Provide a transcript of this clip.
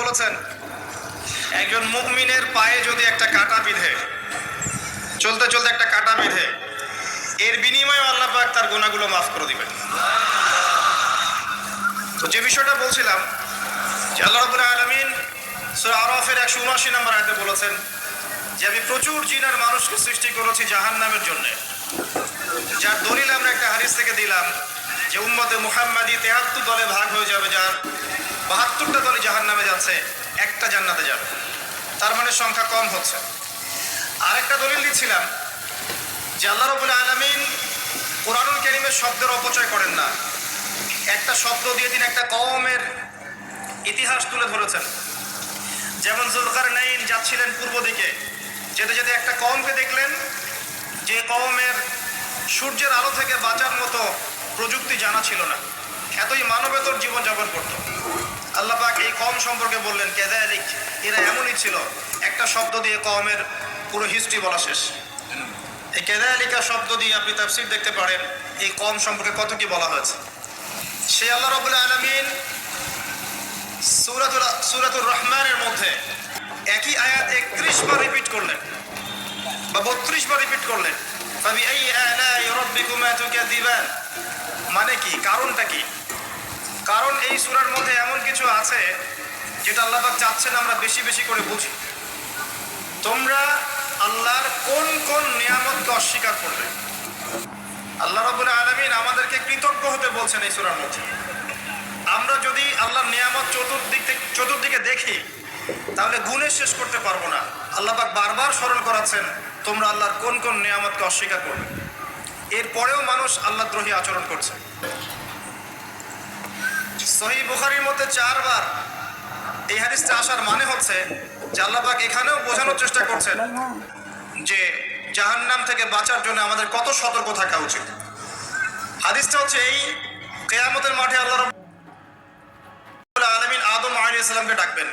বলেছেন, একজন মুমিনের পায়ে যদি একটা কাঁটা বিঁধে, চলতে চলতে একটা কাঁটা বিঁধে, এর বিনিময়ে আল্লাহ পাক তার গুনাহগুলো মাফ করে দিবেন। তো যে বিষয়টা বলছিলাম যে আল্লাহ রাব্বুল আলামিন সূরা আরাফের 179 নম্বর আয়াতে বলেছেন যে আমি প্রচুর জিন আর মানুষকে সৃষ্টি করেছি জাহান্নামের জন্য। যার দলিল আমরা একটা হাদিস থেকে দিলাম যে উম্মতে মুহাম্মাদি 73 দলে ভাগ হয়ে যাবে, যার 72টা দলে জাহান্নামে যাচ্ছে, একটা জান্নাতে যাবে। তার মানে সংখ্যা কম হচ্ছে। আরেকটা দলিল দিচ্ছিলাম যে আল্লাহ রাব্বুল আলামিন কোরআনুল কারীমের শব্দের অপচয় করেন না। একটা শব্দ দিয়ে তিনি একটা কওমের ইতিহাস তুলে ধরেছেন। যেমন যুলকারনাইন যাচ্ছিলেন পূর্ব দিকে, যেতে যেতে একটা কওমকে দেখলেন যে কওমের সূর্যের আলো থেকে বাঁচার মতো প্রযুক্তি জানা ছিল না, এতই মানবেতর জীবনযাপন করত। আল্লাহ পাক এই কওম সম্পর্কে বললেন কাযালিক, এরা এমনই ছিল। একটা শব্দ দিয়ে কওমের পুরো হিস্ট্রি বলা শেষ। এই কাযালিকা শব্দ দিয়ে আপনি তাফসীর দেখতে পারেন এই কওম সম্পর্কে কত কি বলা হয়েছে। সেই আল্লাহ রাব্বুল আলামিন সূরাতুর রহমানের মধ্যে একই আয়াত 31 বার রিপিট করলেন বা 32 বার রিপিট করলেন। ফাবিআইয়ি আলাই রাব্বিকুমা তুকাযিবান, মানে কি, কারণটা কি? কারণ এই সূরার মধ্যে এমন কিছু আছে যেটা আল্লাহ পাক চাচ্ছেন আমরা বেশি বেশি করে বুঝি। তোমরা আল্লাহর কোন কোন নিয়ামতকে অস্বীকার করবে। আল্লাহ রাব্বুল আলামিন আমাদেরকে কৃতজ্ঞ হতে বলছেন এই সূরার মধ্যে। আমরা যদি আল্লাহর নিয়ামত চতুর্দিকে দেখি তাহলে গুণে শেষ করতে পারবো না। আল্লাহ পাক বারবার স্মরণ করাচ্ছেন তোমরা আল্লাহর কোন কোন নিয়ামতকে অস্বীকার করবে। এরপরেও মানুষ আল্লাহদ্রোহী আচরণ করছে। সহিহ বুখারীর মধ্যে 4 বার এই হাদিসটা আসার মানে হচ্ছে যে আল্লাহ পাক এখানেও বোঝানোর চেষ্টা করছেন যে জাহান্নাম থেকে বাঁচার জন্য আমাদের কত সতর্ক থাকা উচিত। হাদিসটা হচ্ছে এই, কিয়ামতের মাঠে আল্লাহ রাব্বুল আলামিন আদম আলাইহিস সালামকে ডাকবেন।